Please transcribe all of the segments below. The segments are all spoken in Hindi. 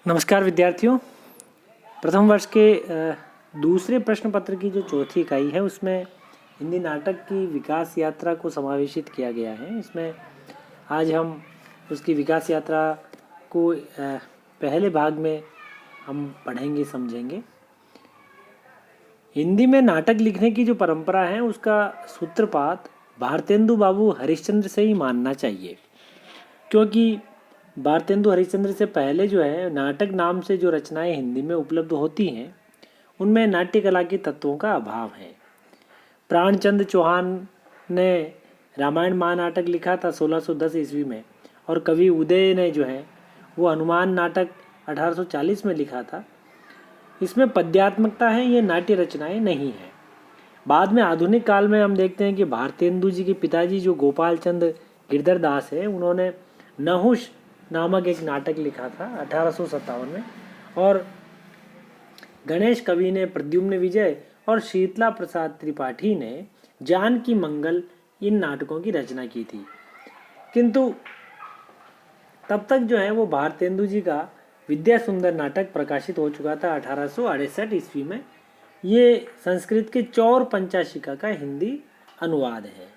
नमस्कार विद्यार्थियों। प्रथम वर्ष के दूसरे प्रश्न पत्र की जो चौथी इकाई है उसमें हिंदी नाटक की विकास यात्रा को समावेशित किया गया है। इसमें आज हम उसकी विकास यात्रा को पहले भाग में हम पढ़ेंगे, समझेंगे। हिंदी में नाटक लिखने की जो परंपरा है उसका सूत्रपात भारतेंदु बाबू हरिश्चंद्र से ही मानना चाहिए, क्योंकि भारतेंदु हरिश्चंद्र से पहले जो है नाटक नाम से जो रचनाएं हिंदी में उपलब्ध होती हैं उनमें नाट्य कला के तत्वों का अभाव है। प्राणचंद चौहान ने रामायण महानाटक लिखा था 1610 ईस्वी में, और कवि उदय ने जो है वो हनुमान नाटक 1840 में लिखा था। इसमें पद्यात्मकता है, ये नाट्य रचनाएं नहीं है। बाद में आधुनिक काल में हम देखते हैं कि भारतेंदु जी के पिताजी जो गोपाल चंद गिरधर दास है, उन्होंने नहुष नामक एक नाटक लिखा था 1857 में, और गणेश कवि ने प्रद्युम्न विजय और शीतला प्रसाद त्रिपाठी ने जानकी मंगल इन नाटकों की रचना की थी। किंतु तब तक जो है वो भारतेंदु जी का विद्या सुंदर नाटक प्रकाशित हो चुका था 1868 ईस्वी में। ये संस्कृत के चौर पंचाशिका का हिंदी अनुवाद है।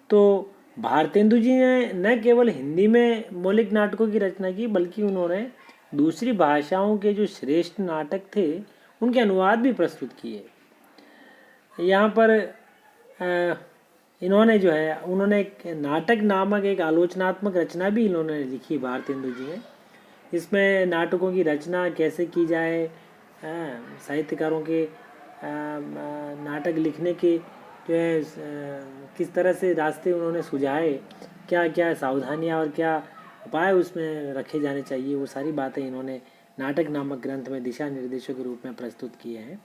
तो भारतेंदु जी ने न केवल हिंदी में मौलिक नाटकों की रचना की, बल्कि उन्होंने दूसरी भाषाओं के जो श्रेष्ठ नाटक थे उनके अनुवाद भी प्रस्तुत किए। यहाँ पर इन्होंने जो है उन्होंने एक नाटक नामक एक आलोचनात्मक रचना भी इन्होंने लिखी भारतेंदु जी ने। इसमें नाटकों की रचना कैसे की जाए, साहित्यकारों के नाटक लिखने के जो है किस तरह से रास्ते उन्होंने सुझाए, क्या क्या सावधानियां और क्या उपाय उसमें रखे जाने चाहिए, वो सारी बातें इन्होंने नाटक नामक ग्रंथ में दिशा निर्देशों के रूप में प्रस्तुत किए हैं।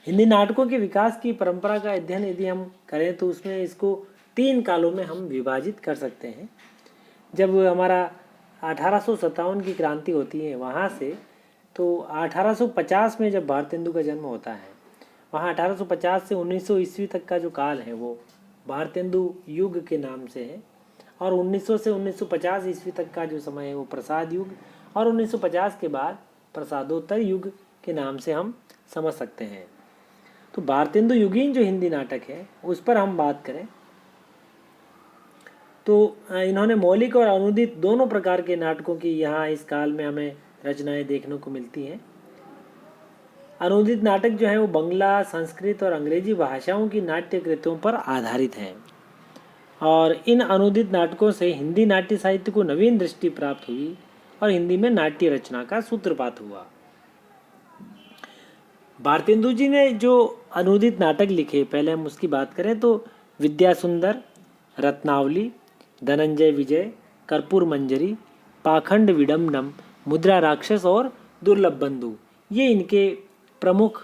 हिंदी नाटकों के विकास की परंपरा का अध्ययन यदि हम करें तो उसमें इसको 3 कालों में हम विभाजित कर सकते हैं। जब हमारा 1857 की क्रांति होती है वहाँ से, तो 1850 में जब भारतेंदु का जन्म होता है, वहाँ 1850 से 1900 ईस्वी तक का जो काल है वो भारतेंदु युग के नाम से है, और 1900 से 1950 ईस्वी तक का जो समय है वो प्रसाद युग, और 1950 के बाद प्रसादोत्तर युग के नाम से हम समझ सकते हैं। तो भारतेंदु युगीन जो हिंदी नाटक है उस पर हम बात करें तो इन्होंने मौलिक और अनुदित दोनों प्रकार के नाटकों की यहाँ इस काल में हमें रचनाएं देखने को मिलती हैं। अनुदित नाटक जो है वो बंगला, संस्कृत और अंग्रेजी भाषाओं की नाट्य कृतियों पर आधारित हैं, और इन अनुदित नाटकों से हिंदी नाट्य साहित्य को नवीन दृष्टि प्राप्त हुई और हिंदी में नाट्य रचना का सूत्रपात हुआ। भारतेंदु जी ने जो अनुदित नाटक लिखे, पहले हम उसकी बात करें तो विद्या सुंदर, रत्नावली, धनंजय विजय, कर्पूर मंजरी, पाखंड विडम्बनम, मुद्रा राक्षस और दुर्लभ बंधु, ये इनके प्रमुख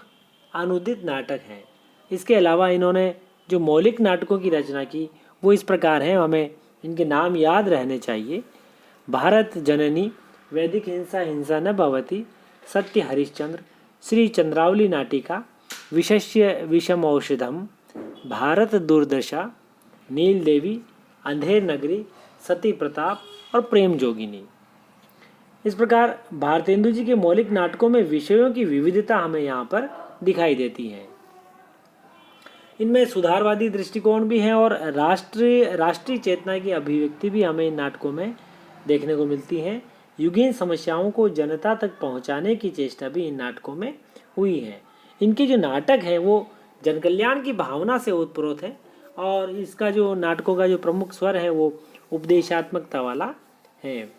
अनुदित नाटक हैं। इसके अलावा इन्होंने जो मौलिक नाटकों की रचना की वो इस प्रकार हैं, हमें इनके नाम याद रहने चाहिए। भारत जननी, वैदिक हिंसा हिंसा न भवति, सत्य हरिश्चंद्र, श्री चंद्रावली नाटिका, विशस्य विषम औषधम, भारत दुर्दशा, नील देवी, अंधेर नगरी, सती प्रताप और प्रेम जोगिनी। इस प्रकार भारतेंदु जी के मौलिक नाटकों में विषयों की विविधता हमें यहाँ पर दिखाई देती है। इनमें सुधारवादी दृष्टिकोण भी है और राष्ट्रीय चेतना की अभिव्यक्ति भी हमें इन नाटकों में देखने को मिलती है। युगीन समस्याओं को जनता तक पहुँचाने की चेष्टा भी इन नाटकों में हुई है। इनके जो नाटक हैं वो जनकल्याण की भावना से ओतप्रोत है, और इसका जो नाटकों का जो प्रमुख स्वर है वो उपदेशात्मकता वाला है।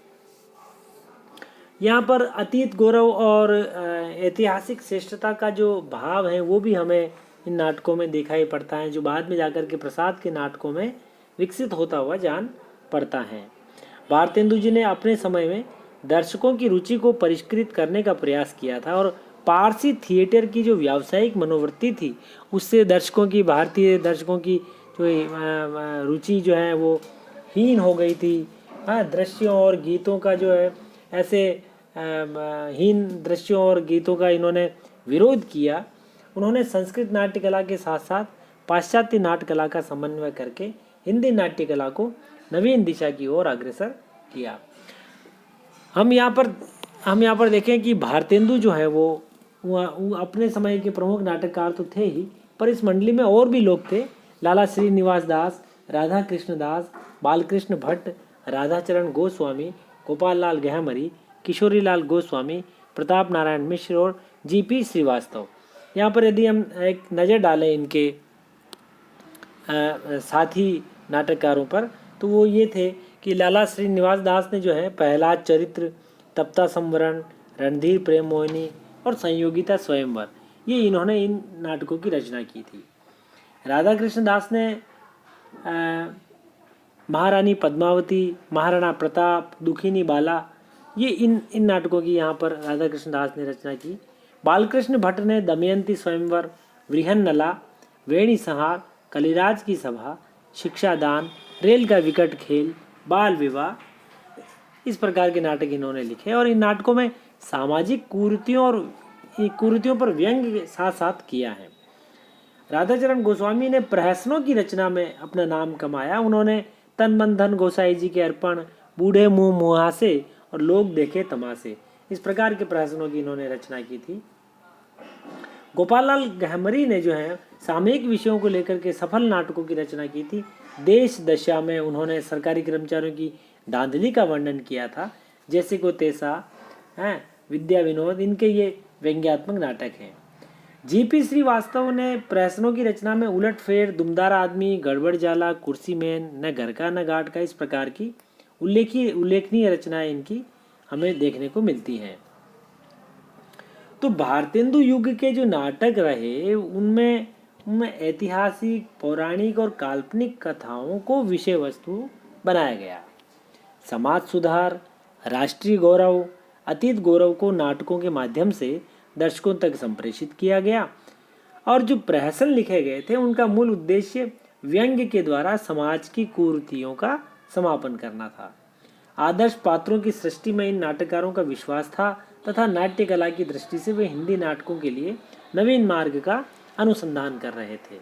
यहाँ पर अतीत गौरव और ऐतिहासिक श्रेष्ठता का जो भाव है वो भी हमें इन नाटकों में दिखाई पड़ता है, जो बाद में जाकर के प्रसाद के नाटकों में विकसित होता हुआ जान पड़ता है। भारतेंदु जी ने अपने समय में दर्शकों की रुचि को परिष्कृत करने का प्रयास किया था, और पारसी थिएटर की जो व्यावसायिक मनोवृत्ति थी उससे भारतीय दर्शकों की जो रुचि जो है वो हीन हो गई थी। दृश्यों और गीतों का जो है ऐसे हीन दृश्यों और गीतों का इन्होंने विरोध किया। उन्होंने संस्कृत नाट्य कला के साथ साथ पाश्चात्य नाट्य कला का समन्वय करके हिंदी नाट्य कला को नवीन दिशा की ओर अग्रसर किया। हम यहाँ पर देखें कि भारतेंदु जो है वो अपने समय के प्रमुख नाटककार तो थे ही, पर इस मंडली में और भी लोग थे। लाला श्रीनिवास दास, राधा कृष्ण दास, बालकृष्ण भट्ट, राधाचरण गोस्वामी, गोपाल लाल गहमरी, किशोरी लाल गोस्वामी, प्रताप नारायण मिश्र और जीपी श्रीवास्तव। यहाँ पर यदि हम एक नज़र डालें इनके साथी नाटककारों पर, तो वो ये थे कि लाला श्रीनिवास दास ने जो है प्रहलाद चरित्र, तप्ता संवरण, रणधीर प्रेम मोहिनी और संयोगिता स्वयंवर, ये इन्होंने इन नाटकों की रचना की थी। राधा कृष्ण दास ने महारानी पद्मावती, महाराणा प्रताप, दुखिनी बाला, ये इन नाटकों की यहाँ पर राधा कृष्ण दास ने रचना की। बालकृष्ण भट्ट ने दमयंती स्वयंवर, वृहन्नला, वेणी संहार, कलिराज की सभा, शिक्षादान, रेल का विकट खेल, बाल विवाह, इस प्रकार के नाटक इन्होंने लिखे और इन नाटकों में सामाजिक कुरीतियों पर व्यंग के साथ साथ किया है। राधाचरण गोस्वामी ने प्रहसनों की रचना में अपना नाम कमाया। उन्होंने तन मन धन गोसाई जी के अर्पण, बूढ़े मुंह मुहासे और लोग देखे तमाशे, इस प्रकार के प्रहसनों की इन्होंने रचना की थी। गोपाल लाल गहमरी ने जो है सामयिक विषयों को लेकर के सफल नाटकों की रचना की थी। देश दशा में उन्होंने सरकारी कर्मचारियों की धांधली का वर्णन किया था, जैसे को तेसा है, विद्या विनोद, इनके ये व्यंग्यात्मक नाटक हैं। जीपी श्रीवास्तव ने प्रहसनों की रचना में उलट फेर, दुमदार आदमी, गड़बड़ जाला, कुर्सी मैन, न घर का न घाट का, इस प्रकार की उल्लेखनीय रचनाएं इनकी हमें देखने को मिलती हैं। तो भारतेंदु युग के जो नाटक रहे उनमें ऐतिहासिक, पौराणिक और काल्पनिक कथाओं को विषय वस्तु बनाया गया। समाज सुधार, राष्ट्रीय गौरव, अतीत गौरव को नाटकों के माध्यम से दर्शकों तक संप्रेषित किया गया और जो प्रहसन लिखे गए थे उनका मूल उद्देश्य व्यंग्य के द्वारा समाज की कुरीतियों का समापन करना था। आदर्श पात्रों की सृष्टि में इन नाटककारों का विश्वास था तथा नाट्य कला की दृष्टि से वे हिंदी नाटकों के लिए नवीन मार्ग का अनुसंधान कर रहे थे।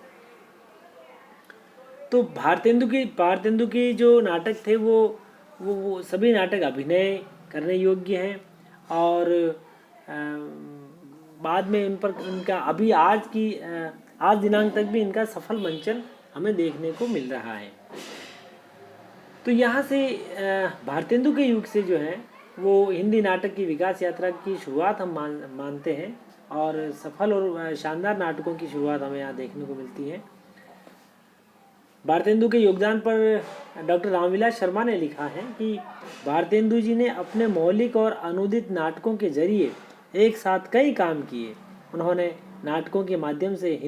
तो भारतेंदु के जो नाटक थे वो सभी नाटक अभिनय करने योग्य हैं और बाद में इनका अभी आज दिनांक तक भी इनका सफल मंचन हमें देखने को मिल रहा है। तो यहाँ से भारतेंदु के युग से जो है वो हिंदी नाटक की विकास यात्रा की शुरुआत हम मानते हैं और सफल और शानदार नाटकों की शुरुआत हमें यहाँ देखने को मिलती है। भारतेंदु के योगदान पर डॉक्टर रामविलास शर्मा ने लिखा है कि भारतेंदु जी ने अपने मौलिक और अनुदित नाटकों के जरिए एक साथ कई काम किए। उन्होंने नाटकों के माध्यम से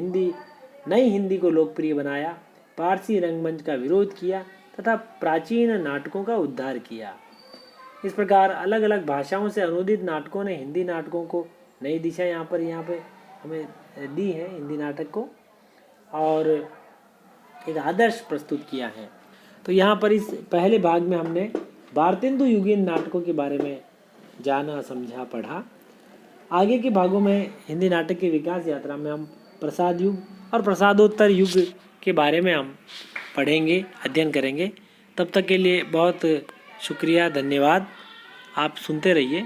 नई हिंदी को लोकप्रिय बनाया, पारसी रंगमंच का विरोध किया तथा प्राचीन नाटकों का उद्धार किया। इस प्रकार अलग अलग भाषाओं से अनुदित नाटकों ने हिंदी नाटकों को नई दिशा यहाँ पे हमें दी है, हिंदी नाटक को, और एक आदर्श प्रस्तुत किया है। तो यहाँ पर इस पहले भाग में हमने भारतेंदु युगीन नाटकों के बारे में जाना, समझा, पढ़ा। आगे के भागों में हिंदी नाटक की विकास यात्रा में हम प्रसाद युग और प्रसादोत्तर युग के बारे में हम पढ़ेंगे, अध्ययन करेंगे। तब तक के लिए बहुत शुक्रिया, धन्यवाद। आप सुनते रहिए।